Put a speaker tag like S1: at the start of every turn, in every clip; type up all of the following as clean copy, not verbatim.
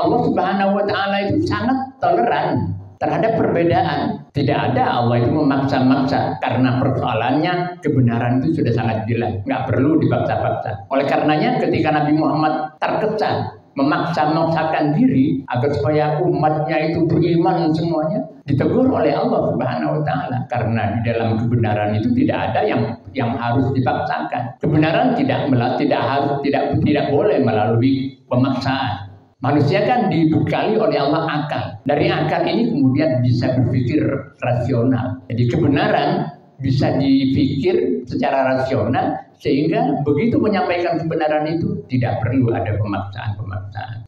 S1: Allah Subhanahu wa taala itu sangat toleran terhadap perbedaan. Tidak ada Allah itu memaksa-maksa, karena persoalannya kebenaran itu sudah sangat jelas, nggak perlu dipaksa-paksa. Oleh karenanya ketika Nabi Muhammad terkesan memaksa-maksakan diri agar supaya umatnya itu beriman semuanya, ditegur oleh Allah Subhanahu wa taala, karena di dalam kebenaran itu tidak ada yang harus dipaksakan. Kebenaran tidak boleh melalui pemaksaan. Manusia kan dibekali oleh Allah akal. Dari akal ini kemudian bisa berpikir rasional. Jadi kebenaran bisa dipikir secara rasional, sehingga begitu menyampaikan kebenaran itu tidak perlu ada pemaksaan.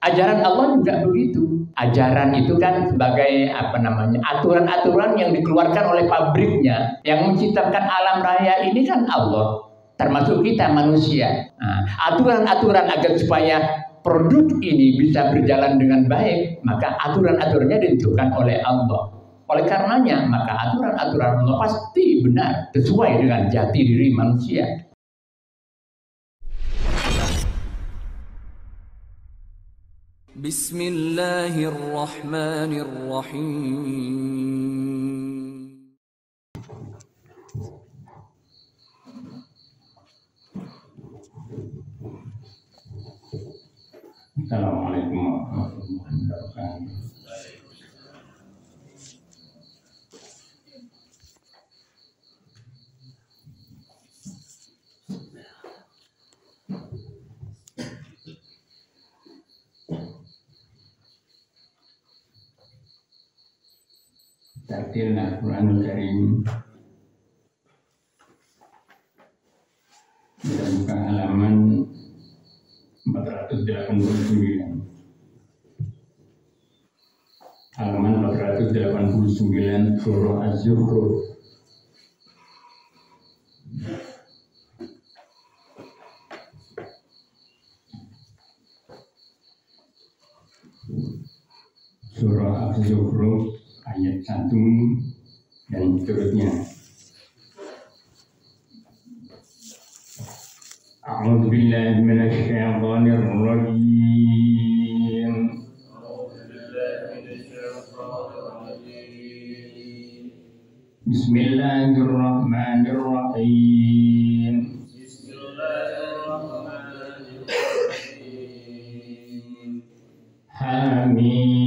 S1: Ajaran Allah juga begitu. Ajaran itu kan sebagai aturan-aturan yang dikeluarkan oleh pabriknya. Yang menciptakan alam raya ini kan Allah, termasuk kita manusia. Nah, aturan-aturan agar supaya produk ini bisa berjalan dengan baik, maka aturan-aturannya ditentukan oleh Allah. Oleh karenanya, maka aturan-aturan Allah pasti benar, sesuai dengan jati diri manusia.
S2: Bismillahirrahmanirrahim.
S1: Assalamualaikum warahmatullahi wabarakatuh. Tartil Al-Quranul Karim kita buka halaman 489. Halaman 489 surah Az-Zukhruf. Surah Az-Zukhruf ayat 1 dan seterusnya. A'udzu billahi minasy syaithanir rajim. Bismillahirrahmanirrahim. Hamim.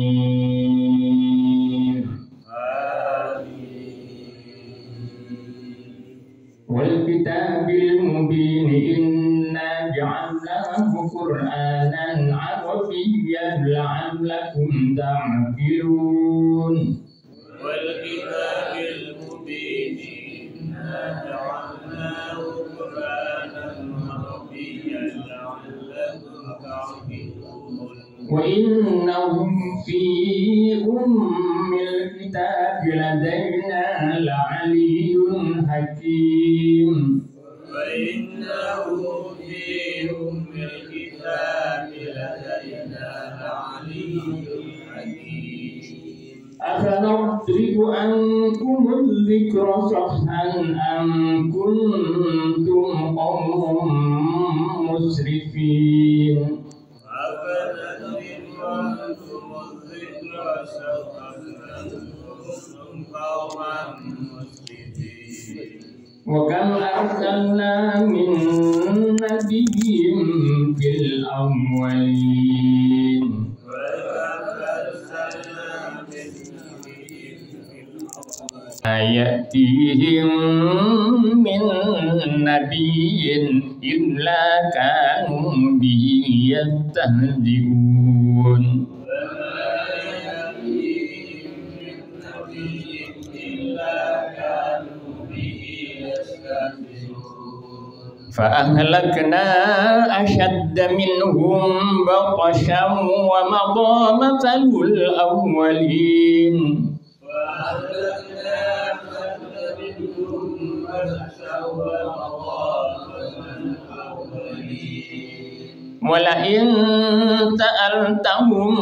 S1: Wal kitabil mubin inna ja'alnahu Qur'anan Arabiyyan la'allakum ta'qilun. Wal kitabil mubin inna ja'alnahu Qur'anan Arabiyyan la'allakum ta'qilun. Wa innahum fi ummil kitab ladaina la'aliyyun hakim. Wa innahum fi ummil kitab ladaina la'aliyyun hakim. Afanadribu ankumul dzikra safhan am kuntum qawman musrifin. Wa kam arsalna min nabiyyin fil awwalin. Ayatihim min nabiyyin illa kanu bihi yastahzi'un. فأهلكنا أشد منهم بطشا ومضى مثل الأولين. ولئن سألتهم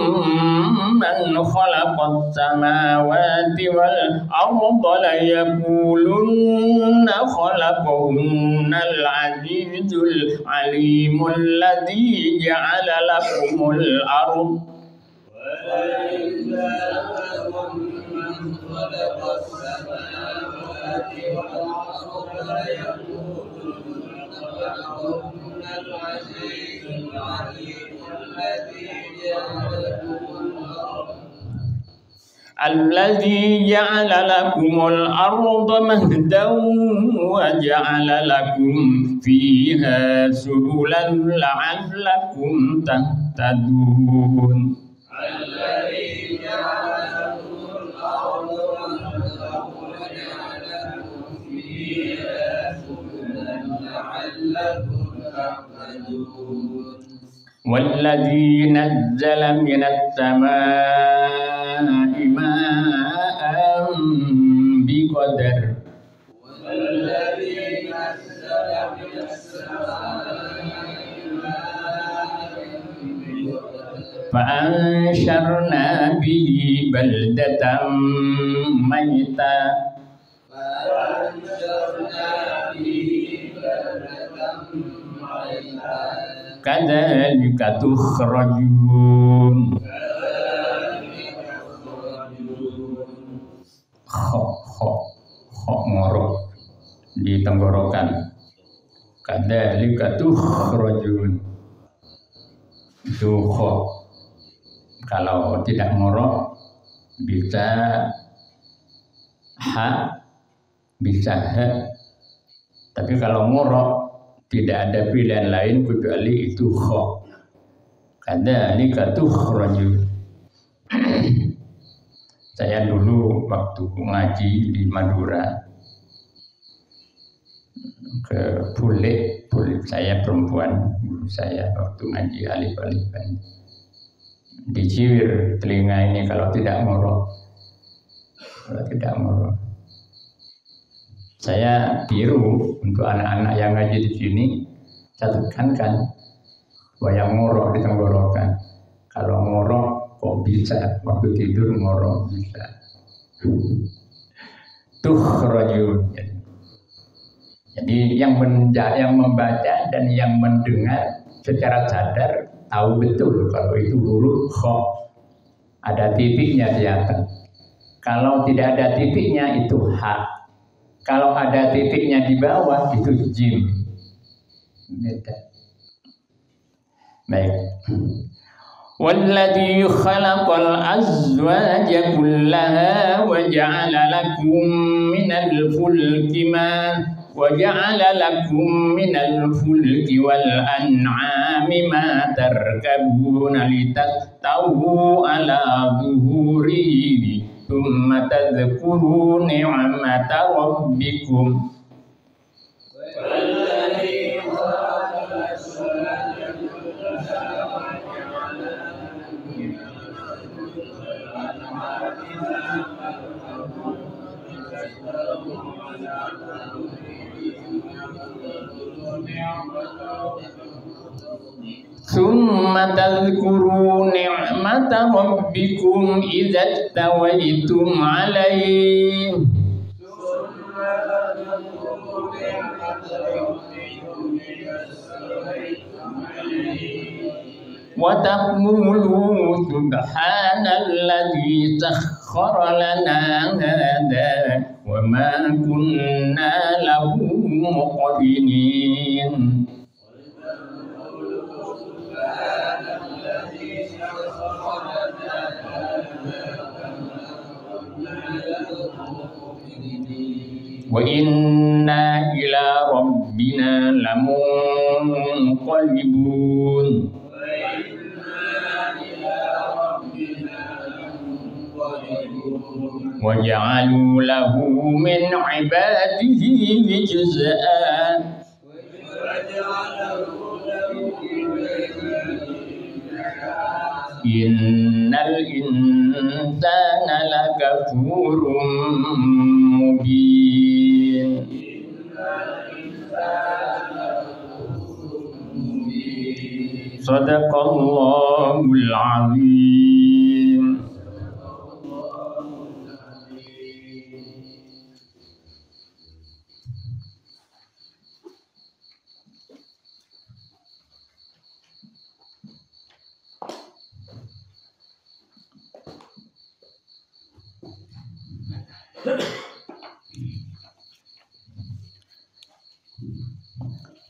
S1: من خلق السماوات والأرض ليقولن خلقهن العزيز العليم الذي جعل لكم الأرض الذي جعل لكم الأرض مهدا وجعل لكم فيها سبلا لعلكم تهتدون. الذي جعل لكم الأرض مهدا وجعل لكم فيها سبلا لعلكم تهتدون. والذي نزل من السماء ماء بقدر والذي نزل من السماء ماء فأنشرنا به بلدة ميتا كذلك تخرجون. Kho ngorok di tenggorokan. Kadzalika tukhrajun. Itu kho. Kalau tidak ngorok bisa ha, bisa ha. Tapi kalau ngorok tidak ada pilihan lain kecuali itu kho. Kadzalika tukhrajun. Saya dulu waktu ngaji di Madura ke bule saya perempuan, guru saya waktu ngaji alif-alifan diciwir telinga ini kalau tidak ngorok. Saya tiru untuk anak-anak yang ngaji di sini, saya tekankan bahwa yang ngorok di tenggorokan. Kalau ngorok kok bisa waktu tidur ngorok bisa. Tukhrajun. Jadi yang membaca dan yang mendengar secara sadar tahu betul kalau itu huruf kha. Ada titiknya di atas. Kalau tidak ada titiknya itu ha. Kalau ada titiknya di bawah itu jim. Beda. Baik. والذي خلق الأزواج كلها وجعل لكم من الفلك والأنعام ما تركبون لتستووا على ظهوره ثم تذكروا نعمة ربكم. ثم تذكروا نعمة ربكم إذا استويتم عليه وتقولوا سبحان الذي سخر لنا هذا وما كنا له مقرنين. وإنا إلى ربنا لمنقلبون. وجعلوا له من عباده جزءا إن الإنسان لكفور مبين. صدق الله العظيم.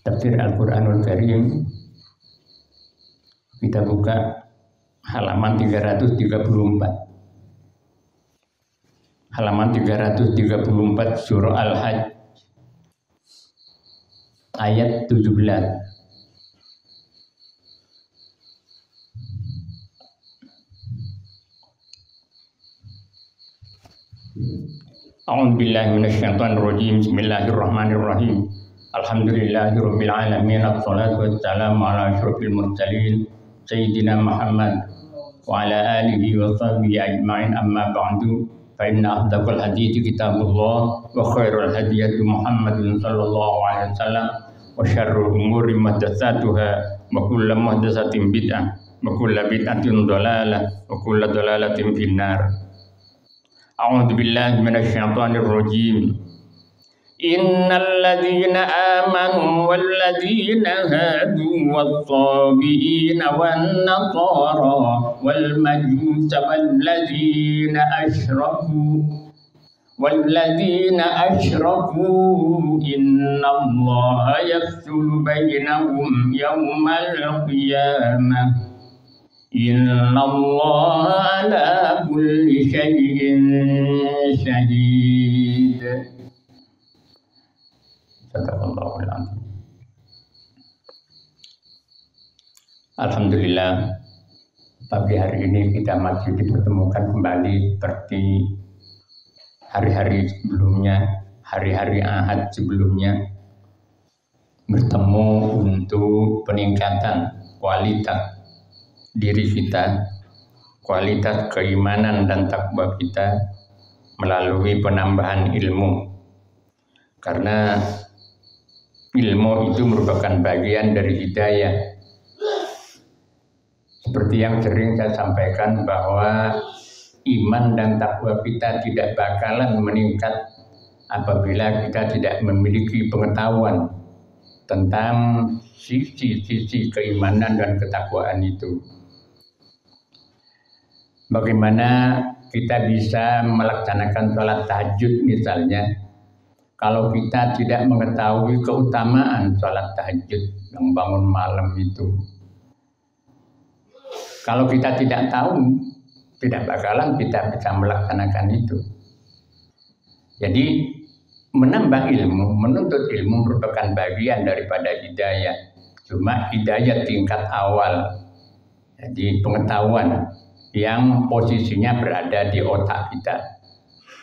S1: Tafsir Al-Quranul Karim, kita buka halaman 334. Halaman 334 surah Al-Hajj ayat 17. A'udzu billahi minasyaitonir rajim. Bismillahirrahmanirrahim. Alhamdulillahirabbil alamin. Wassalatu wassalamu ala asyrofil mursalin sayyidina Muhammad wa ala alihi wa sahbihi ajmain. Amma ba'du. Fa inna asdaqal hadithi kitabullah wa khairul hadiyati Muhammadin sallallahu alaihi wasallam wa syarrul umuri muhdatsatuha wa kullu muhdatsatin bid'ah wa kullu bid'atin dhalalah wa kullu dhalalatin finnar. A'udzu billahi minasyaitonir rajim. Innal ladzina amanu wal ladzina hadu was-sabiina wan nasara wal majusa wal ladzina asyraku innallaha yafsulu bainahum yaumal qiyamah. Innallaha ala kulli syai'in syahid. Sadaqallahul azim. Alhamdulillah, pagi hari ini kita masih dipertemukan kembali seperti hari-hari sebelumnya, hari-hari Ahad sebelumnya, bertemu untuk peningkatan kualitas diri kita, kualitas keimanan dan takwa kita melalui penambahan ilmu. Karena ilmu itu merupakan bagian dari hidayah. Seperti yang sering saya sampaikan bahwa iman dan takwa kita tidak bakalan meningkat apabila kita tidak memiliki pengetahuan tentang sisi-sisi keimanan dan ketakwaan itu. Bagaimana kita bisa melaksanakan sholat tahajud misalnya, kalau kita tidak mengetahui keutamaan sholat tahajud yang bangun malam itu. Kalau kita tidak tahu, tidak bakalan kita bisa melaksanakan itu. Jadi menambah ilmu, menuntut ilmu merupakan bagian daripada hidayah. Cuma hidayah tingkat awal. Jadi pengetahuan yang posisinya berada di otak kita.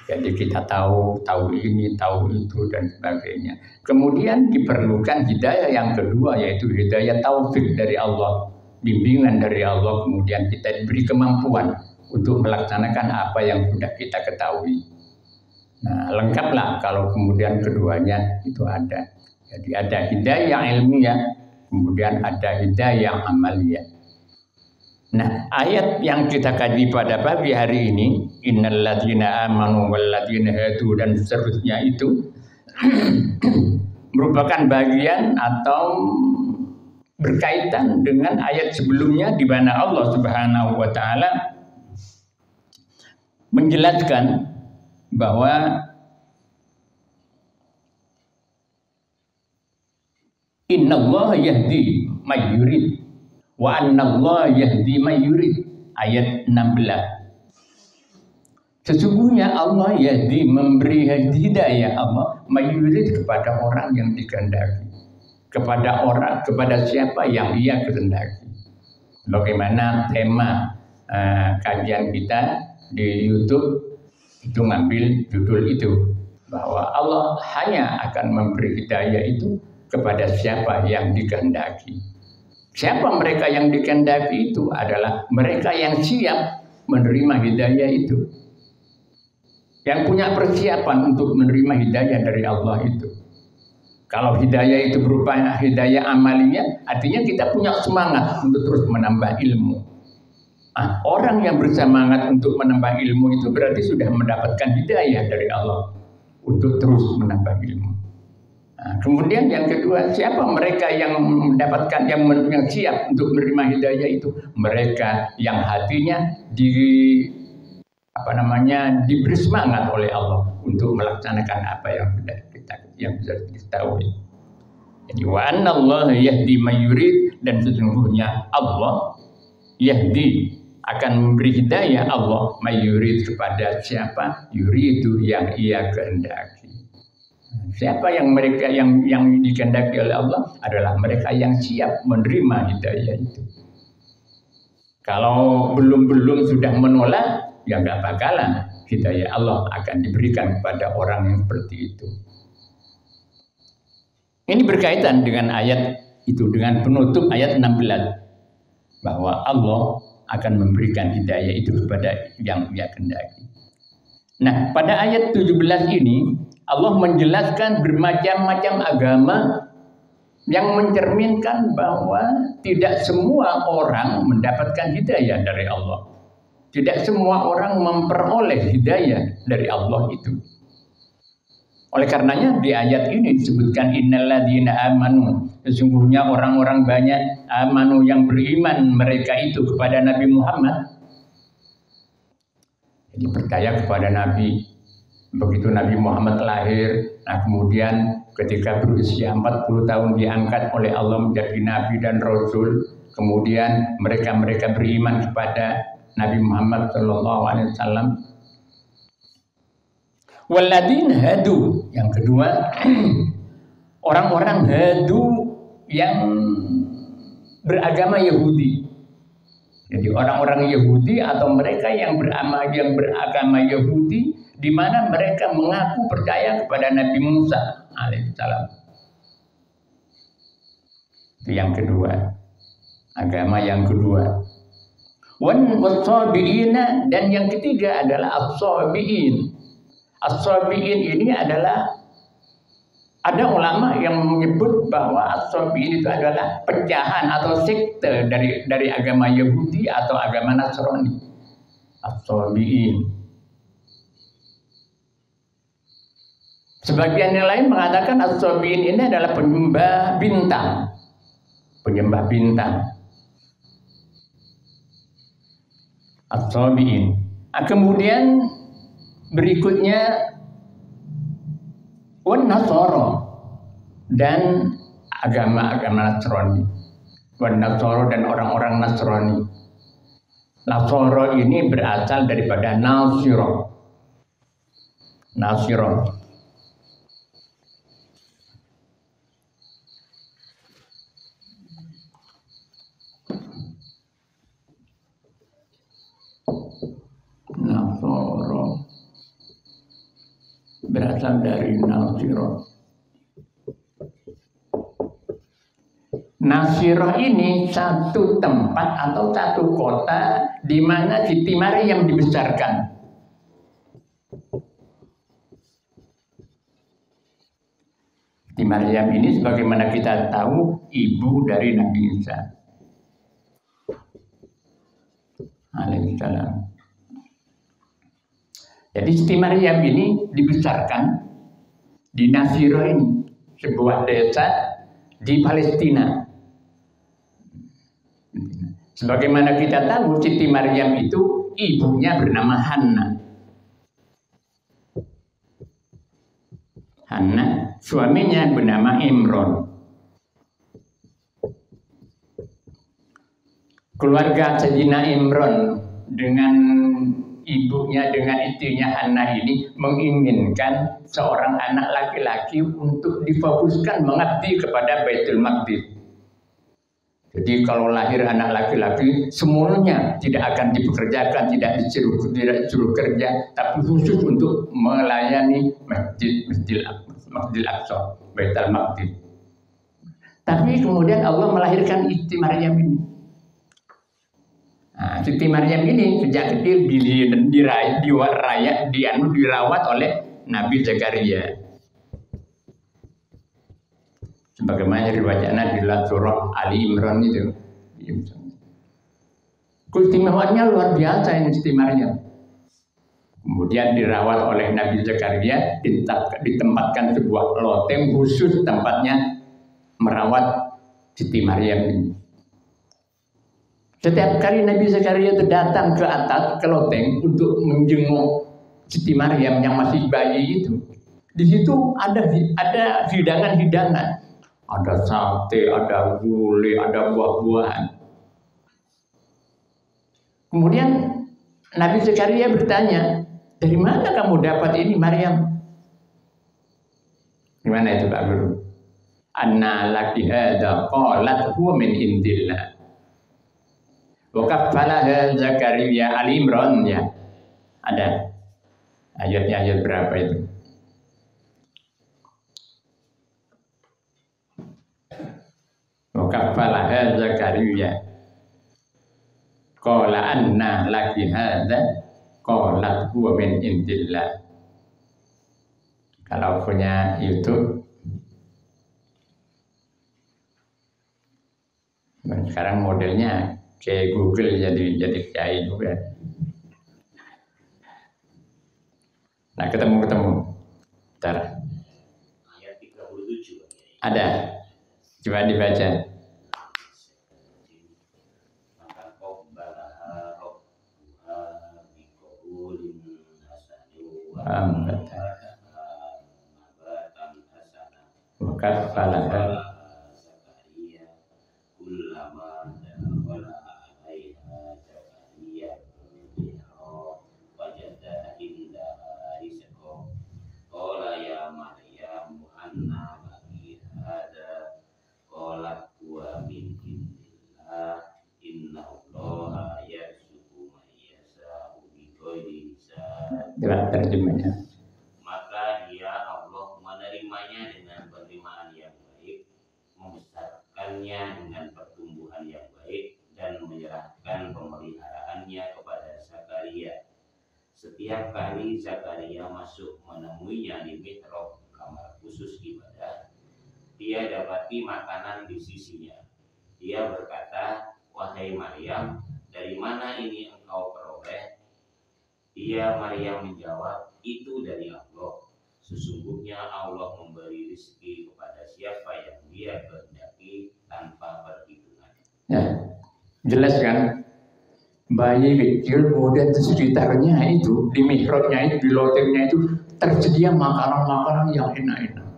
S1: Jadi kita tahu ini, tahu itu dan sebagainya. Kemudian diperlukan hidayah yang kedua, yaitu hidayah taufik dari Allah, bimbingan dari Allah. Kemudian kita diberi kemampuan untuk melaksanakan apa yang sudah kita ketahui. Nah, lengkaplah kalau kemudian keduanya itu ada. Jadi ada hidayah ilmiah, kemudian ada hidayah amaliyah. Nah, ayat yang kita kaji pada pagi hari ini, innal ladzina amanu wal ladzina hadu dan seterusnya itu merupakan bagian atau berkaitan dengan ayat sebelumnya di mana Allah Subhanahu wa taala menjelaskan bahwa innallaha yahdi may yurid wa annallaha yahdi may yurid, ayat 16. Sesungguhnya Allah yahdi, memberi hidayah Allah may yurid kepada orang yang dikehendaki, kepada siapa yang ia kehendaki. Bagaimana tema kajian kita di YouTube itu ngambil judul itu, bahwa Allah hanya akan memberi hidayah itu kepada siapa yang dikehendaki. Siapa mereka yang dikehendaki itu adalah mereka yang siap menerima hidayah itu, yang punya persiapan untuk menerima hidayah dari Allah itu. Kalau hidayah itu berupa hidayah amaliyah, artinya kita punya semangat untuk terus menambah ilmu. Nah, orang yang bersemangat untuk menambah ilmu itu berarti sudah mendapatkan hidayah dari Allah untuk terus menambah ilmu. Nah, kemudian yang kedua, siapa mereka yang mendapatkan, yang siap untuk menerima hidayah itu? Mereka yang hatinya diberi semangat oleh Allah untuk melaksanakan apa yang sudah kita ketahui. Jadi wa anna Allah yahdi may yurid, dan sesungguhnya Allah yahdi akan memberi hidayah Allah may yurid kepada siapa yuridu yang ia kehendaki. Siapa yang mereka yang dikehendaki oleh Allah adalah mereka yang siap menerima hidayah itu. Kalau belum sudah menolak, ya nggak bakalan hidayah Allah akan diberikan kepada orang yang seperti itu. Ini berkaitan dengan ayat itu, dengan penutup ayat 16, bahwa Allah akan memberikan hidayah itu kepada yang Dia kehendaki. Nah, pada ayat 17 ini Allah menjelaskan bermacam-macam agama yang mencerminkan bahwa tidak semua orang mendapatkan hidayah dari Allah. Tidak semua orang memperoleh hidayah dari Allah itu. Oleh karenanya di ayat ini disebutkan innalladzina amanu, sesungguhnya orang-orang banyak amanu yang beriman mereka itu kepada Nabi Muhammad. Jadi percaya kepada Nabi. Begitu Nabi Muhammad lahir, nah kemudian ketika berusia 40 tahun diangkat oleh Allah menjadi Nabi dan Rasul, kemudian mereka beriman kepada Nabi Muhammad SAW. Waladin hadu, yang kedua orang-orang hadu yang beragama Yahudi. Jadi orang-orang Yahudi atau mereka yang beragama Yahudi, di mana mereka mengaku percaya kepada Nabi Musa alaihissalam. Itu yang kedua, agama yang kedua. Wasabiina, dan yang ketiga adalah as-sabiin. As-sabiin ini adalah, ada ulama yang menyebut bahwa as-sabiin itu adalah pecahan atau sekte dari agama Yahudi atau agama Nasrani. As-sabiin. Sebagian yang lain mengatakan as-sabiin ini adalah penyembah bintang. Penyembah bintang. As-sabiin. Kemudian berikutnya wan-nasara, dan agama-agama Nasrani. Wan-nasara, dan orang-orang Nasrani. Nasara ini berasal daripada Nasira. Nasira. Nasara berasal dari Nasirah. Nasirah ini satu tempat atau satu kota di mana Siti Maryam dibesarkan. Siti Maryam ini sebagaimana kita tahu ibu dari Nabi Isa alaihissalam. Jadi Siti Maryam ini dibesarkan di Nasirah ini, sebuah desa di Palestina. Sebagaimana kita tahu, Siti Maryam itu ibunya bernama Hanna. Hanna, suaminya bernama Imron. Keluarga Sayyidina Imron dengan ibunya, dengan istrinya Hanna ini menginginkan seorang anak laki-laki untuk difokuskan mengabdi kepada Baitul Maqdis. Jadi kalau lahir anak laki-laki, semuanya tidak akan dipekerjakan, tidak disuruh kerja, tapi khusus untuk melayani Masjidil Aqsa, Baitul Maqdis. Tapi kemudian Allah melahirkan Siti Maryam ini. Nah, Siti Maryam ini sejak kecil dirawat oleh Nabi Zakaria. Sebagaimana riwayatnya di surah Ali Imran itu. Keistimewaannya luar biasa ini Siti Maryam. Kemudian dirawat oleh Nabi Zakaria, ditempatkan sebuah loteng khusus tempatnya merawat Siti Maryam ini. Setiap kali Nabi Zakaria itu datang ke atas, ke loteng untuk menjenguk Siti Maryam yang masih bayi itu, di situ ada hidangan-hidangan, ada sate, ada gulai, ada buah-buahan. Kemudian Nabi Zakaria bertanya, dari mana kamu dapat ini Maryam? Gimana itu Pak Guru? Anna laki hadza qalat huwa min indillah. Wa kaffalaha Zakaria Ali Imran ya. Ada ayatnya ayat berapa itu? Wa kaffalaha Zakaria qala anna laki hadza qalat huwa min indillah. Kalau punya YouTube, sekarang modelnya kayak Google jadi kiai juga. Nah ketemu. Bentar.
S2: Ayat 37.
S1: Ada. Coba dibaca. Kaffalaha
S2: Zakaria kullama dakhala 'alaiha Zakaria wajada indaha rizqan qala ya Maryam anna laki hadza qalat huwa min indillah inna Allaha yarzuqu man yasha'u bighairi hisab.
S1: Jelas terjemahnya.
S2: Maka dia Allah menerimanya dengan penerimaan yang baik, membesarkannya dengan pertumbuhan yang baik, dan menyerahkan pemeliharaannya kepada Zakaria. Setiap kali Zakaria masuk menemuinya di mihrab, kamar khusus ibadah, dia dapati makanan di sisinya. Dia berkata, wahai Maryam, dari mana ini engkau peroleh? Dia Maryam menjawab, itu dari Allah. Sesungguhnya Allah memberi rezeki kepada siapa yang dia kehendaki tanpa perhitungan.
S1: Ya, jelas kan? Bayi kecil kemudian di sekitarnya itu, di mihrabnya itu, di lotengnya itu tersedia makanan-makanan yang enak-enak.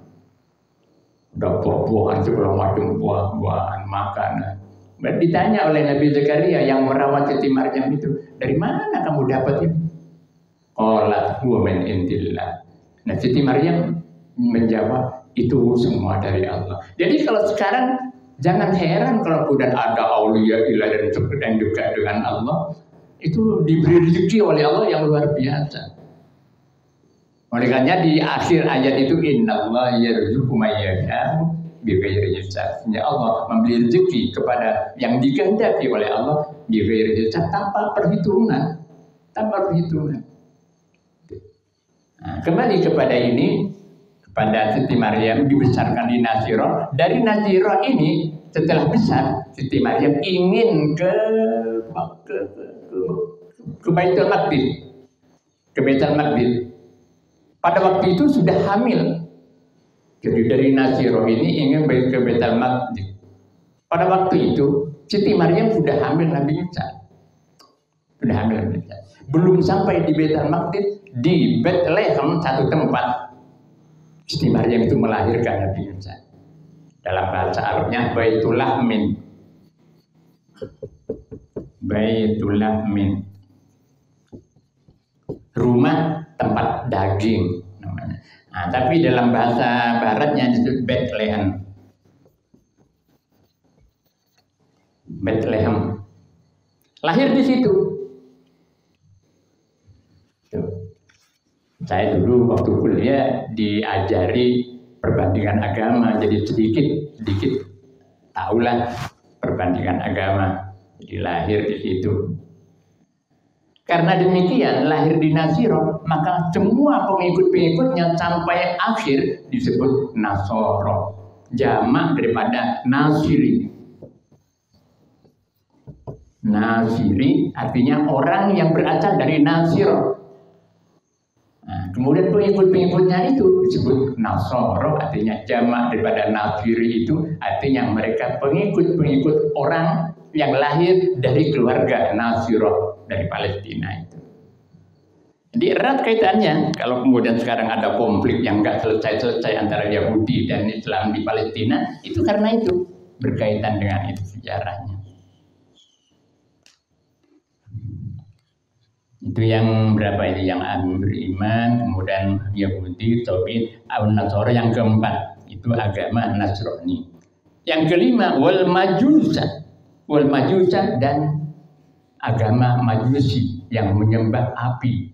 S1: Ada buah-buahan segala macam buah-buahan makanan. Ditanya oleh Nabi Zakaria yang merawat Siti Maryam itu, dari mana kamu dapat ini? Qalat huwa min indillah. Nah, Siti Maryam menjawab, itu semua dari Allah. Jadi kalau sekarang jangan heran kalau kemudian ada aulia ilah dan juga dengan Allah, itu diberi rezeki oleh Allah yang luar biasa. Oleh karena di akhir ayat itu innallaha yarzuqu man yasha'u bighairi hisab. Allah memberi rezeki kepada yang dikehendaki oleh Allah bighairi hisab, tanpa perhitungan. Nah, kembali kepada ini, kepada Siti Maryam dibesarkan di Nazirah. Dari Nazirah ini setelah besar, Siti Maryam ingin ke Baitul Maqdis. Ke Baitul Maqdis. Pada waktu itu sudah hamil. Jadi dari Nazirah ini ingin ke Baitul Maqdis. Pada waktu itu Siti Maryam sudah hamil Nabi Isa. Belum sampai di Baitul Maqdis, di Bethlehem, satu tempat Siti Maryam itu melahirkan Nabi Isa. Dalam bahasa Arabnya Baitul Lahmin. Rumah tempat daging namanya. Nah, tapi dalam bahasa baratnya disebut Bethlehem. Lahir di situ. Saya dulu waktu kuliah diajari perbandingan agama, jadi sedikit tahulah perbandingan agama. Jadi lahir di situ. Karena demikian lahir di Nazirah, maka semua pengikut-pengikutnya sampai akhir disebut Nasoro, jamak daripada Nasiri. Nasiri artinya orang yang berasal dari Nazirah. Nah, kemudian pengikut-pengikutnya itu disebut Nasoro, artinya jamak daripada Nasiri itu artinya mereka pengikut-pengikut orang yang lahir dari keluarga Nasirah dari Palestina itu. Jadi erat kaitannya. Kalau kemudian sekarang ada konflik yang nggak selesai-selesai antara Yahudi dan Islam di Palestina, itu karena itu berkaitan dengan itu sejarahnya. Itu yang berapa ini? Yang beriman, kemudian Yahudi, Tauhid, An-Nasara yang keempat itu agama Nasrani. Yang kelima wal majusa dan agama Majusi yang menyembah api.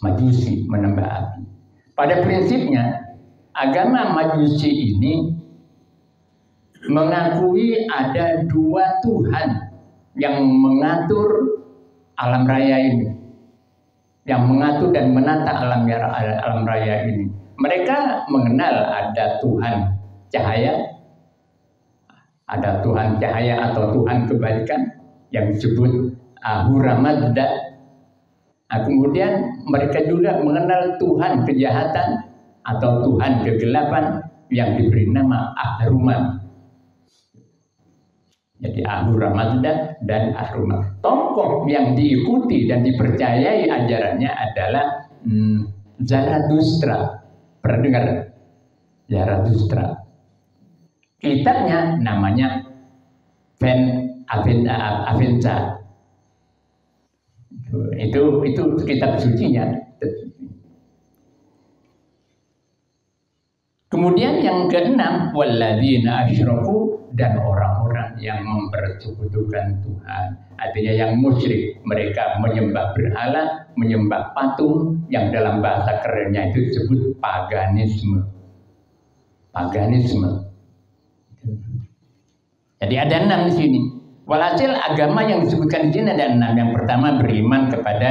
S1: Majusi menyembah api. Pada prinsipnya agama Majusi ini mengakui ada dua Tuhan yang mengatur alam raya ini, yang mengatur dan menata alam raya ini. Mereka mengenal ada Tuhan cahaya, ada Tuhan cahaya atau Tuhan kebaikan yang disebut Ahura Mazda. Kemudian mereka juga mengenal Tuhan kejahatan atau Tuhan kegelapan yang diberi nama Ahriman. Jadi Ahura Mazda dan Ahriman. Tokoh yang diikuti dan dipercayai ajarannya adalah Zarathustra. Pernah dengar? Zarathustra. Kitabnya namanya Avenza. Itu kitab sucinya. Kemudian yang keenam, walladzina asyraku, dan orang-orang yang mempersekutukan Tuhan. Artinya yang musyrik, mereka menyembah berhala, menyembah patung, yang dalam bahasa kerennya itu disebut paganisme. Paganisme. Jadi ada 6 di sini. Walhasil agama yang disebutkan di sini ada 6. Yang pertama beriman kepada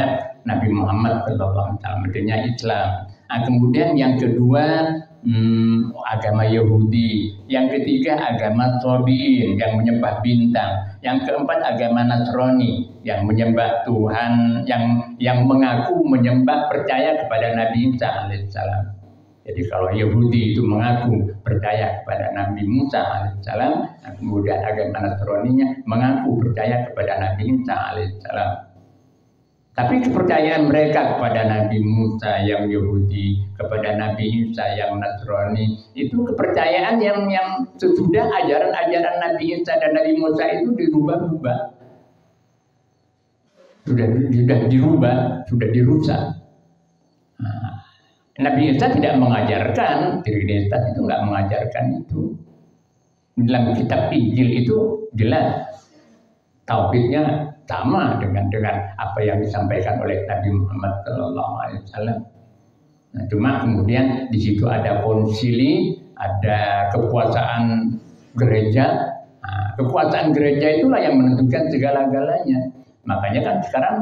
S1: Nabi Muhammad SAW, artinya Islam. Kemudian yang kedua agama Yahudi, yang ketiga agama Sabi'in yang menyembah bintang, yang keempat agama Nasrani yang menyembah Tuhan, yang mengaku menyembah percaya kepada Nabi Isa alaihissalam. Jadi kalau Yahudi itu mengaku percaya kepada Nabi Musa alaihissalam, kemudian agama Nasraninya mengaku percaya kepada Nabi Isa alaihissalam. Tapi kepercayaan mereka kepada Nabi Musa yang Yahudi, kepada Nabi Isa yang Nasrani, itu kepercayaan yang sesudah ajaran-ajaran Nabi Isa dan Nabi Musa itu dirubah-rubah. Sudah dirubah, sudah dirusak. Nabi Isa tidak mengajarkan, Trinitas itu nggak mengajarkan itu. Dalam kitab Injil itu jelas tauhidnya sama dengan apa yang disampaikan oleh Nabi Muhammad SAW. Nah, cuma kemudian di situ ada konsili, ada kekuasaan gereja. Nah, kekuasaan gereja itulah yang menentukan segala-galanya. Makanya kan sekarang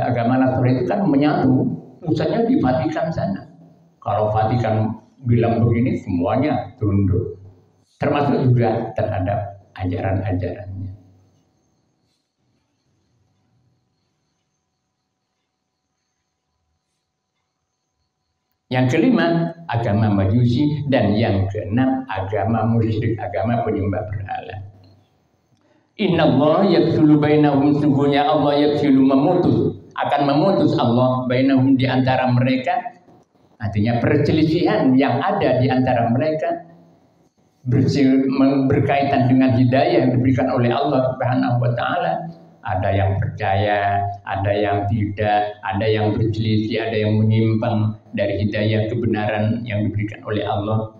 S1: agama Nasrani itu kan menyatu, pusatnya di Vatikan sana. Kalau Vatikan bilang begini, semuanya tunduk, termasuk juga terhadap ajaran-ajarannya. Yang kelima, agama Majusi, dan yang keenam, agama musyrik, agama penyembah berhala. Innallaha yafsulu bainahum, sungguhnya Allah yafsulu akan memutus Allah bainahum di antara mereka. Artinya perselisihan yang ada di antara mereka berkaitan dengan hidayah yang diberikan oleh Allah Subhanahu wa taala. Ada yang percaya, ada yang tidak, ada yang berselisih, ada yang menyimpang dari hidayah kebenaran yang diberikan oleh Allah.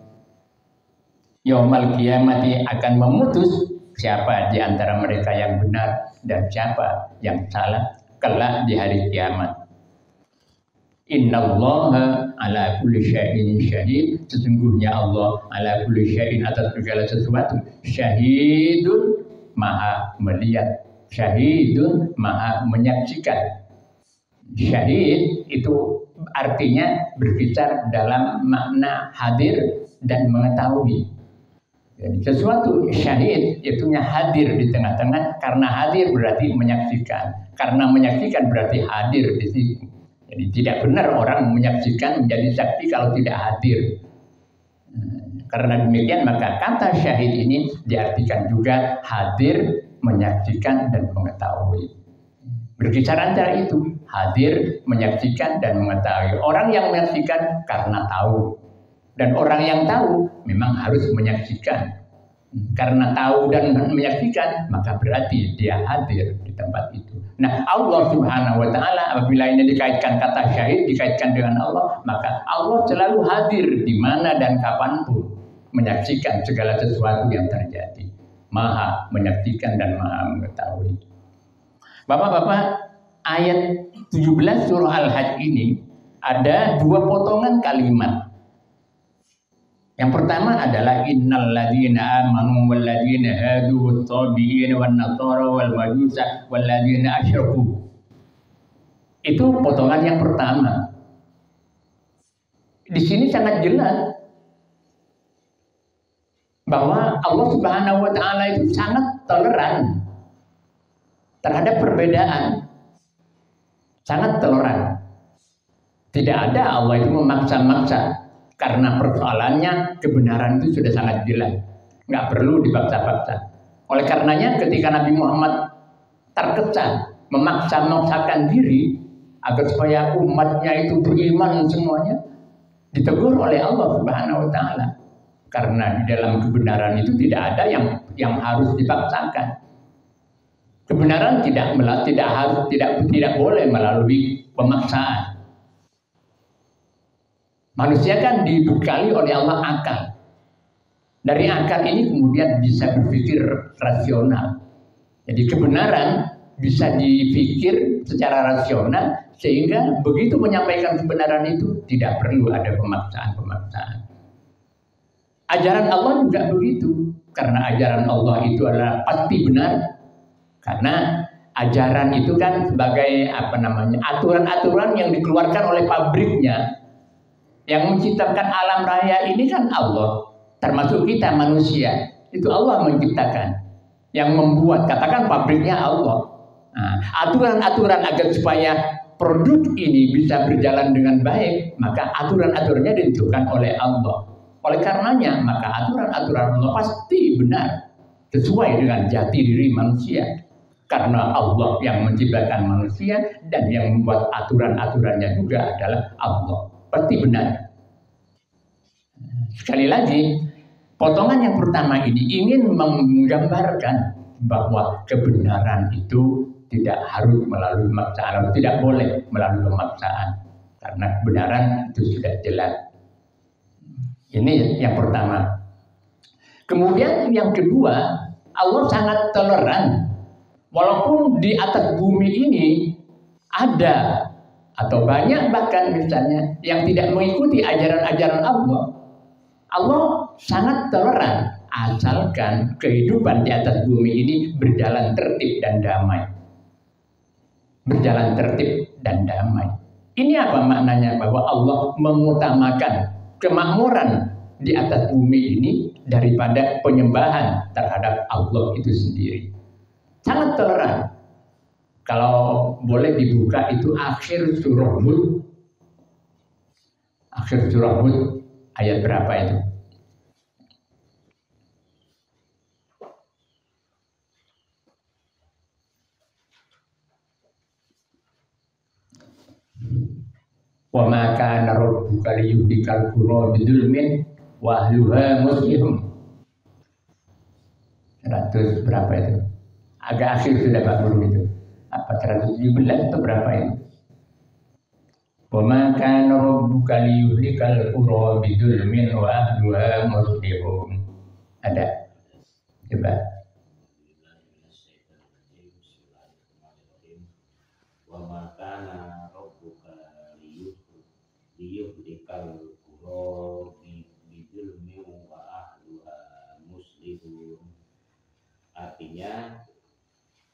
S1: Yaumul qiyamati, akan memutus siapa di antara mereka yang benar dan siapa yang salah kelak di hari kiamat. Innallaha ala kulli syai'in syahid, sesungguhnya Allah ala kulli syai'in, atas segala sesuatu, syahidun, maha melihat, syahidun, maha menyaksikan. Syahid itu artinya berbicara dalam makna hadir dan mengetahui. Jadi sesuatu syahid itunya hadir di tengah-tengah, karena hadir berarti menyaksikan, karena menyaksikan berarti hadir di situ. Jadi tidak benar orang menyaksikan menjadi saksi kalau tidak hadir. Karena demikian maka kata syahid ini diartikan juga hadir, menyaksikan dan mengetahui. Berbicara antara itu, hadir, menyaksikan dan mengetahui. Orang yang menyaksikan karena tahu, dan orang yang tahu memang harus menyaksikan. Karena tahu dan menyaksikan, maka berarti dia hadir di tempat itu. Nah, Allah Subhanahu wa Ta'ala, apabila ini dikaitkan kata syahid, dikaitkan dengan Allah, maka Allah selalu hadir di mana dan kapanpun, menyaksikan segala sesuatu yang terjadi. Maha menyaksikan dan maha mengetahui. Bapak-bapak, ayat 17 surah Al-Hajj ini ada dua potongan kalimat. Yang pertama adalah innal ladzina amanu wal ladzina hadu was-sabiin wan nasara wal majusa wal ladzina asyraku. Itu potongan yang pertama. Di sini sangat jelas bahwa Allah Subhanahu wa Ta'ala itu sangat toleran terhadap perbedaan, sangat toleran. Tidak ada Allah itu memaksa-maksa, karena persoalannya kebenaran itu sudah sangat jelas, nggak perlu dipaksa-paksa. Oleh karenanya ketika Nabi Muhammad terkesan memaksa-maksakan diri agar supaya umatnya itu beriman semuanya, ditegur oleh Allah Subhanahu wa Ta'ala. Karena di dalam kebenaran itu tidak ada yang harus dipaksakan. Kebenaran tidak boleh melalui pemaksaan. Manusia kan dibekali oleh Allah akal. Dari akal ini kemudian bisa berpikir rasional. Jadi kebenaran bisa dipikir secara rasional sehingga begitu menyampaikan kebenaran itu tidak perlu ada pemaksaan-pemaksaan. Ajaran Allah juga begitu. Karena ajaran Allah itu adalah pasti benar. Karena ajaran itu kan sebagai aturan-aturan yang dikeluarkan oleh pabriknya. Yang menciptakan alam raya ini kan Allah, termasuk kita manusia. Itu Allah menciptakan. Yang membuat, katakan pabriknya Allah. Nah, aturan-aturan agar supaya produk ini bisa berjalan dengan baik, maka aturan-aturannya ditentukan oleh Allah. Oleh karenanya, maka aturan-aturan Allah pasti benar, sesuai dengan jati diri manusia. Karena Allah yang menciptakan manusia dan yang membuat aturan-aturannya juga adalah Allah. Pasti benar. Sekali lagi, potongan yang pertama ini ingin menggambarkan bahwa kebenaran itu tidak harus melalui pemaksaan, tidak boleh melalui pemaksaan. Karena kebenaran itu sudah jelas. Ini yang pertama. Kemudian yang kedua, Allah sangat toleran. Walaupun di atas bumi ini ada atau banyak bahkan misalnya yang tidak mengikuti ajaran-ajaran Allah, Allah sangat toleran asalkan kehidupan di atas bumi ini berjalan tertib dan damai. Berjalan tertib dan damai. Ini apa maknanya? Bahwa Allah mengutamakan kemakmuran di atas bumi ini daripada penyembahan terhadap Allah itu sendiri. Sangat toleran. Kalau boleh dibuka itu akhir surah Hud. Akhir surah Hud ayat berapa itu? Wa ma kana rabbuka liyuhlikal qura bidzulmin wa ahluha muslihun. 100 berapa itu? Agak akhir sudah Pak Guru itu. Apa 117 atau berapa itu? Wa ma kana rabbuka liyuhlikal qura bidzulmin wa ahluha muslihun. Ada? Coba.
S2: Wa ma kana rabbuka liyuhlikal qura bidzulmin wa ahluha muslihun. Artinya,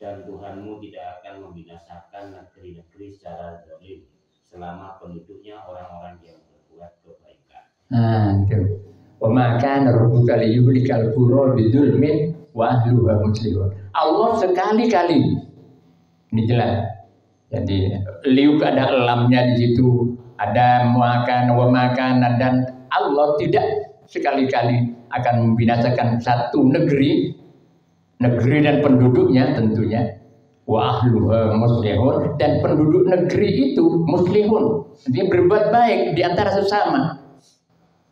S2: dan Tuhanmu tidak akan membinasakan negeri-negeri secara zalim selama penduduknya orang-orang yang berbuat kebaikan.
S1: Nah, itu. Wa ma kana rabbuka liyuhlikal qura bidzulmin wa ahluha muslihun. Allah sekali-kali, ini jelas. Jadi liuk ada lamnya di situ, ada makan wa makan, dan Allah tidak sekali-kali akan membinasakan satu negeri dan penduduknya tentunya. Wa ahluha muslihun, dan penduduk negeri itu muslihun. Dia berbuat baik di antara sesama.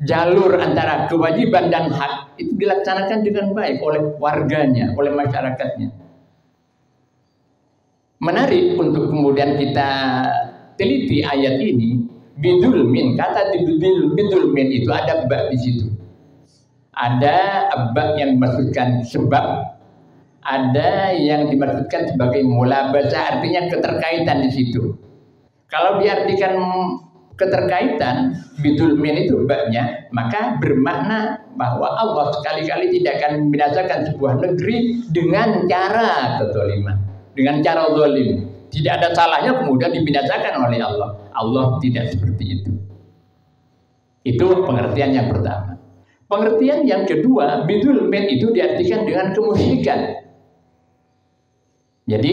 S1: Jalur antara kewajiban dan hak itu dilaksanakan dengan baik oleh warganya, oleh masyarakatnya. Menarik untuk kemudian kita teliti ayat ini. Bidulmin, kata bidulmin itu ada bab di situ. Ada bab yang dimaksudkan sebab, ada yang dimaksudkan sebagai mulabasa, artinya keterkaitan di situ. Kalau diartikan keterkaitan, bidulmin itu babnya, maka bermakna bahwa Allah sekali-kali tidak akan membinasakan sebuah negeri dengan cara kezaliman, dengan cara zalim. Tidak ada salahnya kemudian dibinasakan oleh Allah. Allah tidak seperti itu. Itu pengertian yang pertama. Pengertian yang kedua, bidulmin itu diartikan dengan kemusyrikan. Jadi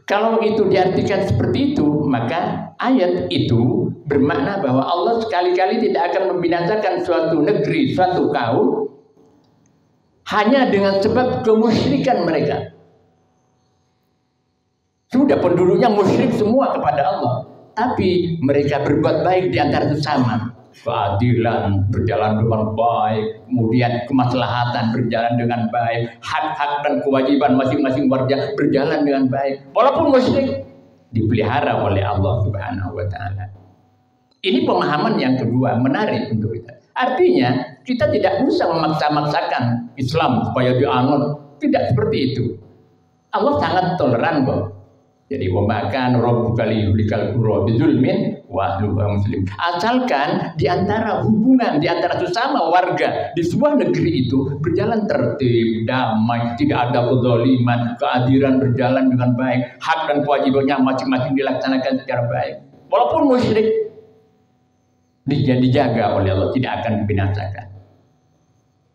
S1: kalau itu diartikan seperti itu, maka ayat itu bermakna bahwa Allah sekali-kali tidak akan membinasakan suatu negeri, suatu kaum hanya dengan sebab kemusyrikan mereka. Sudah penduduknya musyrik semua kepada Allah, tapi mereka berbuat baik di antara sesama. Keadilan berjalan dengan baik, kemudian kemaslahatan berjalan dengan baik, hak-hak dan kewajiban masing-masing warga berjalan dengan baik. Walaupun musyrik, dipelihara oleh Allah Subhanahu wa Ta'ala. Ini pemahaman yang kedua, menarik untuk kita. Artinya, kita tidak usah memaksa-maksakan Islam supaya dianut. Tidak seperti itu. Allah sangat toleran kok. Jadi wamakan rabbuka liyuhlikal qura bidzulmin wa ahluha muslim. Asalkan di antara hubungan di antara sesama warga di sebuah negeri itu berjalan tertib, damai, tidak ada kezaliman, keadilan berjalan dengan baik, hak dan kewajibannya masing-masing dilaksanakan secara baik. Walaupun musyrik, dijaga oleh Allah, tidak akan dibinasakan.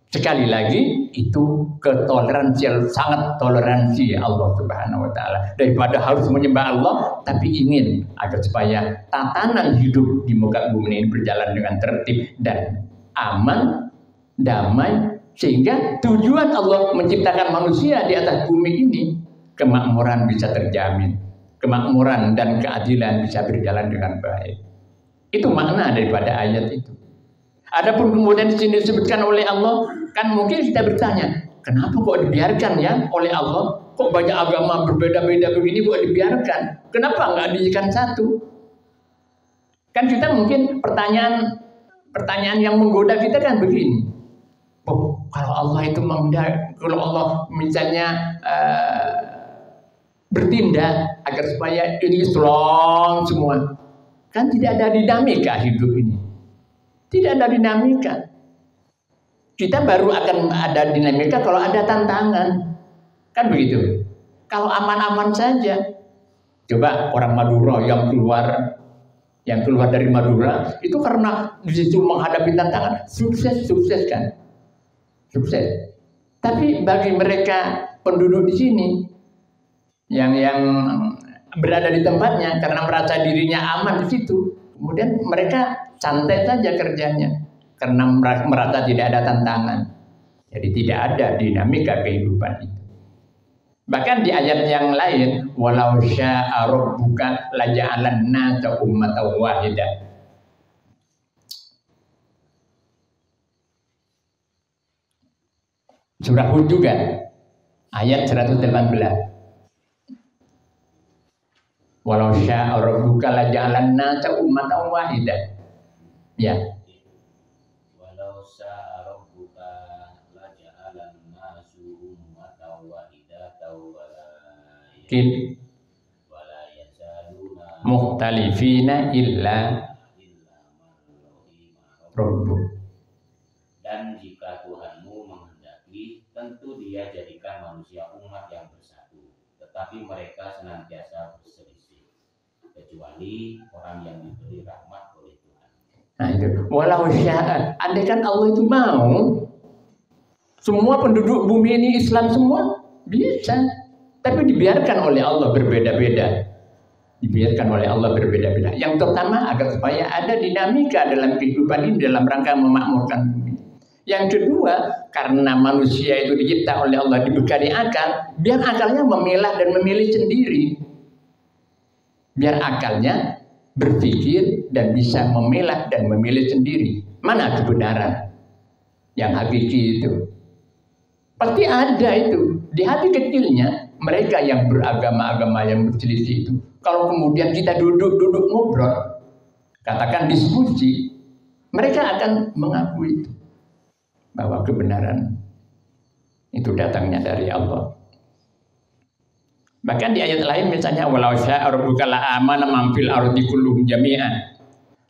S1: Sekali lagi, itu ketoleransi, sangat toleransi Allah Subhanahu wa Ta'ala. Daripada harus menyembah Allah, tapi ingin agar supaya tatanan hidup di muka bumi ini berjalan dengan tertib dan aman, damai, sehingga tujuan Allah menciptakan manusia di atas bumi ini, kemakmuran bisa terjamin, kemakmuran dan keadilan bisa berjalan dengan baik. Itu makna daripada ayat itu. Adapun kemudian di sini disebutkan oleh Allah, kan mungkin kita bertanya, kenapa kok dibiarkan ya oleh Allah? Kok banyak agama berbeda-beda begini kok dibiarkan? Kenapa nggak dijadikan satu? Kan kita mungkin pertanyaan yang menggoda kita kan begini. Oh, kalau Allah itu kalau Allah misalnya bertindak agar supaya ini strong semua, kan tidak ada dinamika hidup ini. Tidak ada dinamika. Kita baru akan ada dinamika kalau ada tantangan. Kan begitu. Kalau aman-aman saja. Coba orang Madura yang keluar dari Madura itu karena di situ menghadapi tantangan, sukses kan? Sukses. Tapi bagi mereka penduduk di sini yang berada di tempatnya karena merasa dirinya aman di situ, kemudian mereka santai saja kerjanya karena merasa tidak ada tantangan. Jadi tidak ada dinamika kehidupan itu. Bahkan di ayat yang lain, walau syaa rabbuka laja'alan nasa ummatan wahidah. Surah Hud juga ayat 118. Walau syaa rabbuka laja'alan nasa ummatan wahidah. Ya.
S2: Walau syaa rabbuka laja'alan nasu ummatan wahidatan wala yazaluna
S1: mukhtalifina illa rabbuk.
S2: Dan jika Tuhanmu menghendaki, tentu Dia jadikan manusia umat yang bersatu, tetapi mereka senantiasa berselisih, kecuali orang yang diberi rahmat oleh Tuhan.
S1: Nah itu, walau syaa, andai kan Allah itu mau, semua penduduk bumi ini Islam semua, bisa. Tapi dibiarkan oleh Allah berbeda-beda. Dibiarkan oleh Allah berbeda-beda. Yang pertama agar supaya ada dinamika dalam kehidupan ini dalam rangka memakmurkan bumi. Yang kedua, karena manusia itu dicipta oleh Allah dibekali akal, biar akalnya memilah dan memilih sendiri. Biar akalnya berpikir dan bisa memilah dan memilih sendiri. Mana kebenaran yang hakiki itu? Pasti ada itu. Di hati kecilnya, mereka yang beragama-agama yang berselisih itu. Kalau kemudian kita duduk-duduk ngobrol, katakan diskusi, mereka akan mengakui itu. Bahwa kebenaran itu datangnya dari Allah. Bahkan di ayat lain misalnya walau syaa rabbuka la amana man fil ardi kulluhum jami'an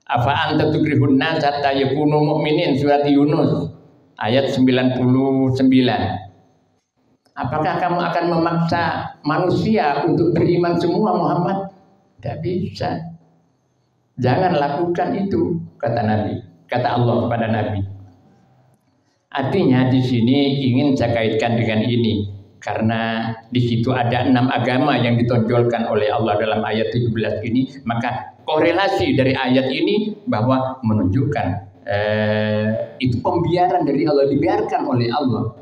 S1: afa anta tukrihun nas hatta yakunu mu'minin, surat Yunus ayat 99. Apakah kamu akan memaksa manusia untuk beriman semua, Muhammad? Tidak bisa. Jangan lakukan itu, kata Nabi, kata Allah kepada Nabi. Artinya di sini ingin saya kaitkan dengan ini, karena di situ ada 6 agama yang ditonjolkan oleh Allah dalam ayat 17 ini, maka korelasi dari ayat ini bahwa menunjukkan itu pembiaran dari Allah, dibiarkan oleh Allah,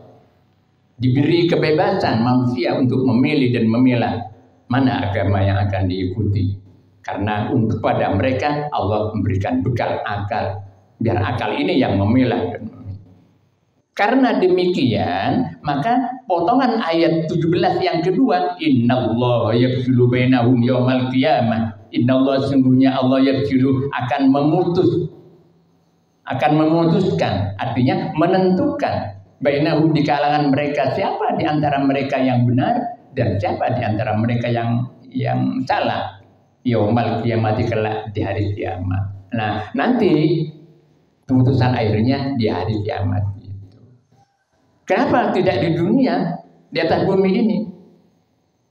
S1: diberi kebebasan manusia untuk memilih dan memilah mana agama yang akan diikuti, karena untuk pada mereka Allah memberikan bekal akal, biar akal ini yang memilah dan memilih. Karena demikian, maka potongan ayat 17 yang kedua, innallaha yafsilu bainahum yaumal qiyamah. Innallaha, sungguhnya Allah yafsilu, akan memutuskan, artinya menentukan bainahum, di kalangan mereka, siapa di antara mereka yang benar dan siapa di antara mereka yang salah. Yaumal qiyamah, kelak di hari kiamat. Nah, nanti keputusan akhirnya di hari kiamat. Kenapa tidak di dunia, di atas bumi ini?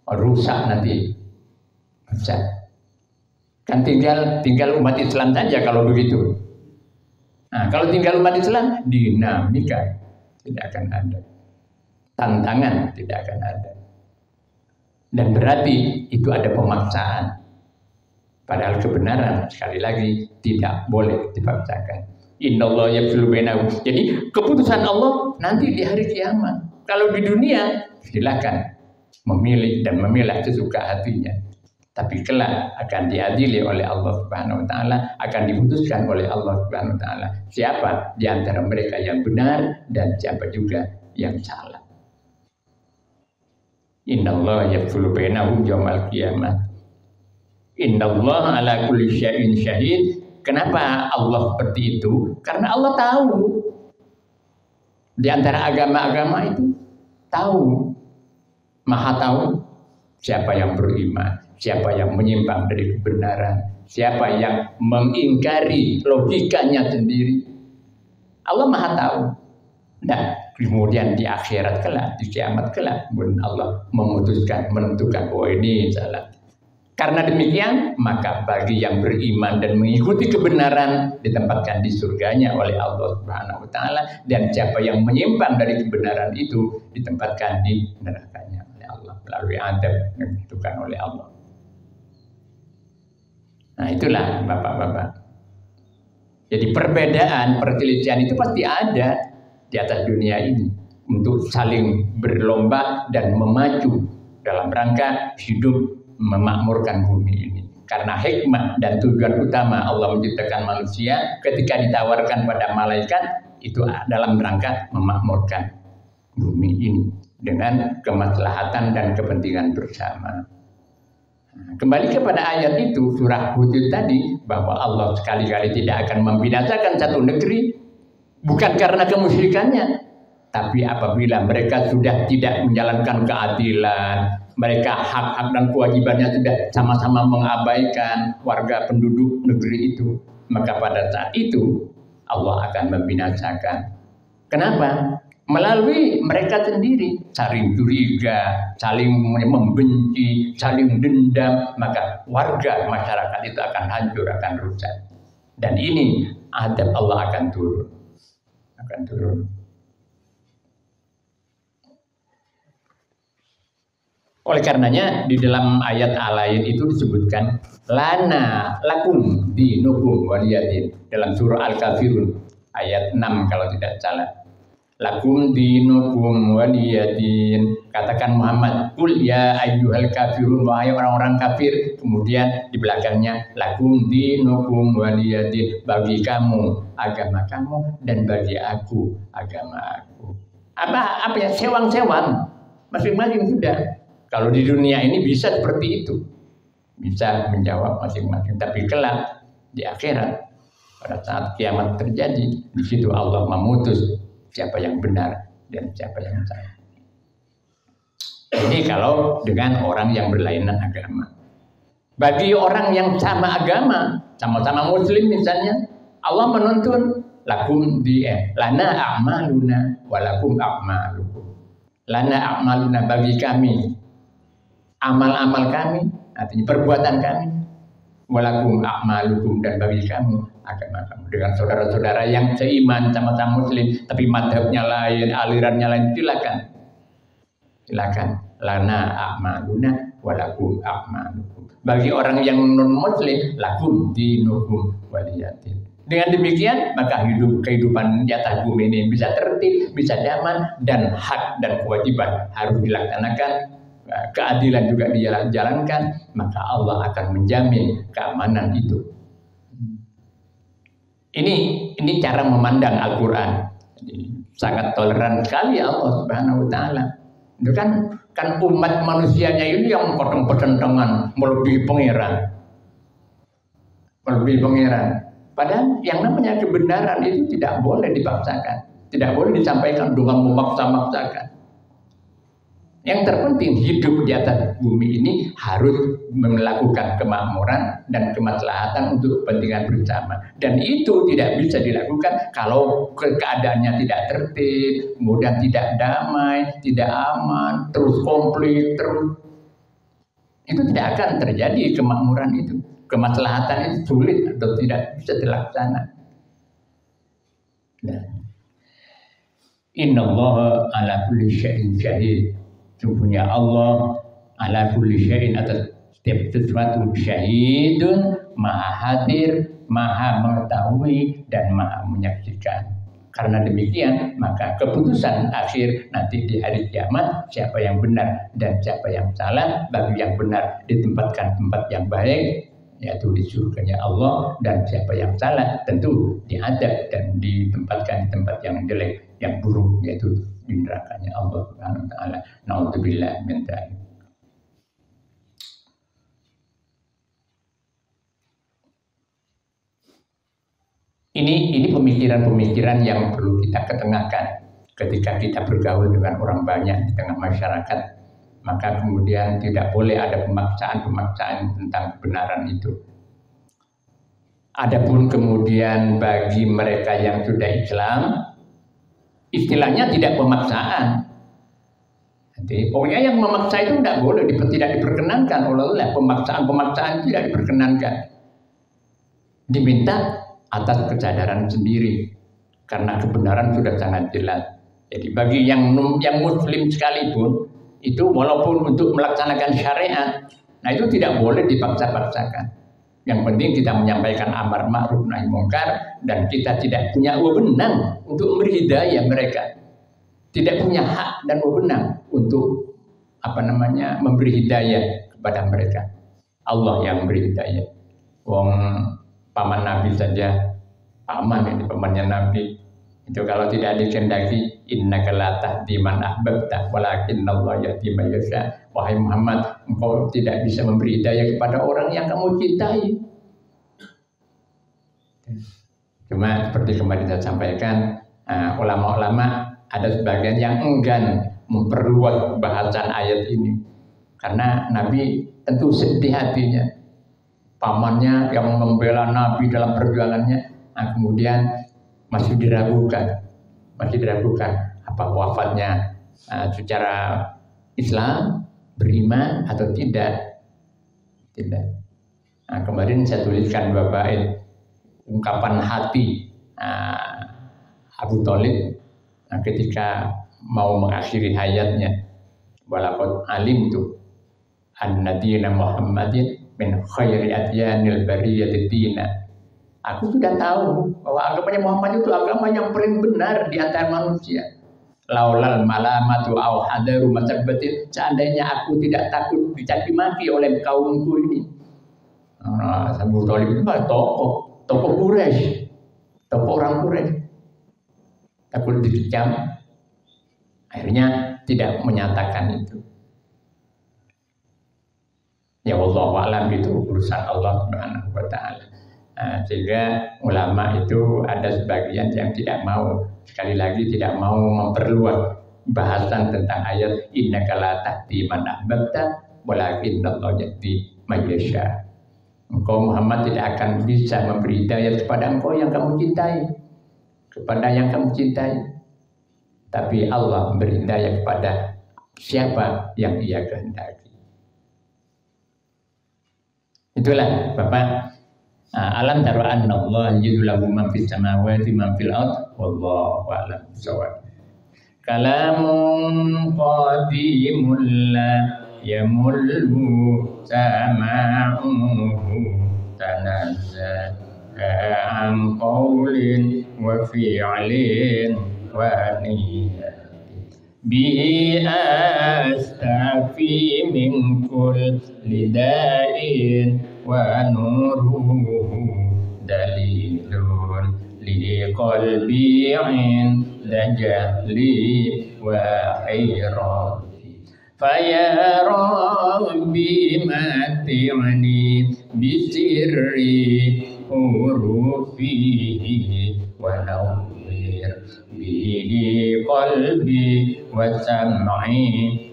S1: Rusak nanti. Rusak. Kan tinggal umat Islam saja kalau begitu. Nah, kalau tinggal umat Islam, dinamika tidak akan ada. Tantangan tidak akan ada. Dan berarti itu ada pemaksaan. Padahal kebenaran, sekali lagi, tidak boleh dipaksakan. Innallaha yafsilu bainahum. Jadi keputusan Allah nanti di hari kiamat. Kalau di dunia silakan memilih dan memilah sesuka hatinya. Tapi kelak akan diadili oleh Allah Subhanahu wa taala, akan diputuskan oleh Allah Subhanahu wa taala siapa di antara mereka yang benar dan siapa juga yang salah. Innallaha yafsilu bainahum yaumal qiyamah. Innallaha ala kulli syai'in syahid. Kenapa Allah seperti itu? Karena Allah tahu di antara agama-agama itu, tahu, maha tahu siapa yang beriman, siapa yang menyimpang dari kebenaran, siapa yang mengingkari logikanya sendiri. Allah maha tahu. Nah, kemudian di akhirat kelak, di kiamat kelak, Allah memutuskan, menentukan, oh ini salah. Karena demikian, maka bagi yang beriman dan mengikuti kebenaran ditempatkan di surganya oleh Allah Subhanahu wa taala, dan siapa yang menyimpang dari kebenaran itu ditempatkan di nerakanya oleh Allah melalui adab yang ditentukan oleh Allah. Nah, itulah Bapak-bapak. Jadi perbedaan, perselisihan itu pasti ada di atas dunia ini untuk saling berlomba dan memacu dalam rangka hidup memakmurkan bumi ini. Karena hikmah dan tujuan utama Allah menciptakan manusia ketika ditawarkan pada malaikat itu dalam rangka memakmurkan bumi ini dengan kemaslahatan dan kepentingan bersama. Kembali kepada ayat itu, surah Hud tadi, bahwa Allah sekali-kali tidak akan membinasakan satu negeri bukan karena kemusyrikannya, tapi apabila mereka sudah tidak menjalankan keadilan, mereka hak-hak dan kewajibannya sudah sama-sama mengabaikan warga penduduk negeri itu, maka pada saat itu Allah akan membinasakan. Kenapa? Melalui mereka sendiri, saling curiga, saling membenci, saling dendam, maka warga masyarakat itu akan hancur, akan rusak. Dan ini adab Allah akan turun. Oleh karenanya di dalam ayat lain itu disebutkan lana lakum dinukum waliyadin dalam surah Al-Kafirun ayat 6 kalau tidak salah. Lakum dinukum waliyadin. Katakan Muhammad, kul ya ayyuhal kafirun, wahai orang-orang kafir. Kemudian di belakangnya lakum dinukum waliyadin, bagi kamu agama kamu dan bagi aku agama aku. Apa ya, sewang-sewang masing-masing sudah. Kalau di dunia ini bisa seperti itu, bisa menjawab masing-masing. Tapi kelak di akhirat, pada saat kiamat terjadi, di situ Allah memutus siapa yang benar dan siapa yang salah. Ini kalau dengan orang yang berlainan agama. Bagi orang yang sama agama, sama-sama muslim misalnya, Allah menuntun lakum lana a'maluna walakum a'malukum. Lana a'maluna, bagi kami amal-amal kami, artinya perbuatan kami, walakum a'malukum, dan bagi kamu agama kamu. Dengan saudara-saudara yang seiman, sama-sama muslim, tapi madhabnya lain, alirannya lain, silakan. Lana a'maluna walakum a'malukum. Bagi orang yang non muslim, lakum dinukum waliyadin. Dengan demikian maka kehidupan di atas bumi ini bisa tertib, bisa nyaman, dan hak dan kewajiban harus dilaksanakan. Keadilan juga dijalankan, maka Allah akan menjamin keamanan itu. Ini cara memandang Al-Quran. Sangat toleran sekali Allah Subhanahu wa Ta'ala. Itu kan umat manusianya ini yang potong-potongan melebihi pangeran. Padahal yang namanya kebenaran itu tidak boleh dipaksakan, tidak boleh disampaikan dengan memaksa-maksakan. Yang terpenting hidup di atas bumi ini harus melakukan kemakmuran dan kemaslahatan untuk kepentingan bersama. Dan itu tidak bisa dilakukan kalau keadaannya tidak tertib, kemudian tidak damai, tidak aman, terus konflik, terus. Itu tidak akan terjadi kemakmuran itu. Kemaslahatan itu sulit atau tidak bisa dilaksanakan. Nah. Innallaha ala kulli syai'in syahid. Sungguhnya Allah ala kulli syai'in, atas setiap sesuatu, syahidun, maha hadir, maha mengetahui, dan maha menyaksikan. Karena demikian maka keputusan akhir nanti di hari kiamat, siapa yang benar dan siapa yang salah. Bagi yang benar ditempatkan tempat yang baik, yaitu di surganya Allah, dan siapa yang salah tentu diadab dan ditempatkan di tempat yang jelek, yang buruk, yaitu di nerakanya Allah Subhanahu wa Ta'ala. Na'udzubillah min dzalik. Ini pemikiran-pemikiran yang perlu kita ketengahkan ketika kita bergaul dengan orang banyak di tengah masyarakat. Maka kemudian tidak boleh ada pemaksaan-pemaksaan tentang kebenaran itu. Adapun kemudian bagi mereka yang sudah Islam, istilahnya tidak pemaksaan. Jadi, pokoknya yang memaksa itu tidak boleh, tidak diperkenankan oleh Allah. Pemaksaan-pemaksaan tidak diperkenankan. Diminta atas kesadaran sendiri, karena kebenaran sudah sangat jelas. Jadi bagi yang muslim sekalipun, itu walaupun untuk melaksanakan syariat, nah itu tidak boleh dipaksa-paksakan. Yang penting kita menyampaikan amar ma'ruf nahi mungkar, dan kita tidak punya wewenang untuk memberi hidayah mereka. Tidak punya hak dan wewenang untuk memberi hidayah kepada mereka. Allah yang memberi hidayah. Wong paman Nabi saja, paman ini pamannya Nabi. Itu kalau tidak dikehendaki, innaka la tahdi man ahbabta walakinallaha yahdi man yasha. Wahai Muhammad, engkau tidak bisa memberi hidayah kepada orang yang kamu cintai. Cuma seperti kemarin saya sampaikan, ulama-ulama ada sebagian yang enggan memperluas bahasan ayat ini, karena Nabi tentu sedih hatinya. Pamannya yang membela Nabi dalam perjuangannya, kemudian masih diragukan apa wafatnya secara Islam, beriman atau tidak. Kemarin saya tuliskan 2 bait ungkapan hati Abu Thalib ketika mau mengakhiri hayatnya. Walaqad alimtu anna dina Muhammadin min khairi adyanil bariyati dina. Aku sudah tahu bahwa agamanya Muhammad itu agama yang paling benar di antara manusia. laulal malamatu au hadaru masabbatin, seandainya aku tidak takut dicaci maki oleh kaumku ini. Abu Thalib itu tokoh Quraisy, tokoh orang Quraisy, takut dikecam, akhirnya tidak menyatakan itu. Ya Allah alam, itu urusan Allah Subhanahu wa taala. Sehingga ulama itu ada sebagian yang tidak mau, sekali lagi tidak mau memperluas bahasan tentang ayat innaka la tahdi man ahbabta walakinnallaha yahdi man yasha. Engkau Muhammad tidak akan bisa memberi hidayah kepada engkau yang kamu cintai, kepada yang kamu cintai. Tapi Allah memberi hidayah kepada siapa yang Ia kehendaki. Itulah Bapak. Alam taro anna Allah yudlahu man fis samawati man fil ard wallahu a'lam bissawab. Kalamun qadimul la yamullu sama'uhu tanazzal an qawlin wa fi'lin wa niyatin bihi astafi min kulli da'in wa nuruhu dalilun li qalbi 'inda jahli wa hayrati faya rabbi mati'ni bisirri hurufihi wa nawwir bihi qalbi wa sam'i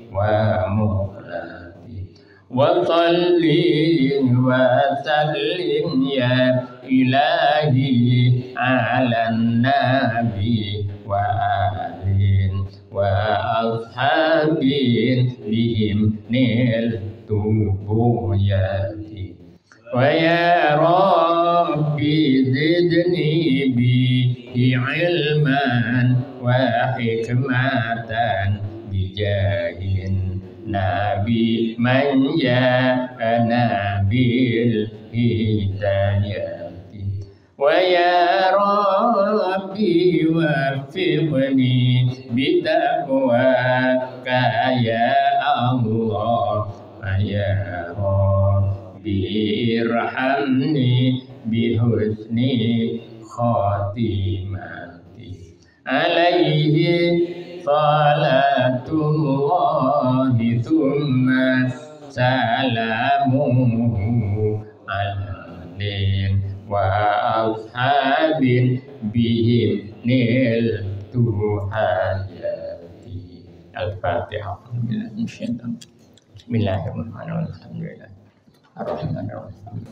S1: wa muqlati wa salli wa sallim ya ilahi ala nabi wa alin wa ashabin bihim nil tubuyati wa ya rabbi zidni bi ilman wa hikmatan bijahin nabi man ja'ana bil hidayati wa ya rabbi waffiqni bitaqwaka ya Allah wa ya rabbi irhamni bihusni khatimati alaihi salatullahi thumma salamuhu alin wa ashabin bihim nil tuhajati. Al-Fatihah. Bismillahirrahmanirrahim. Ar-Rahmanir Rahim.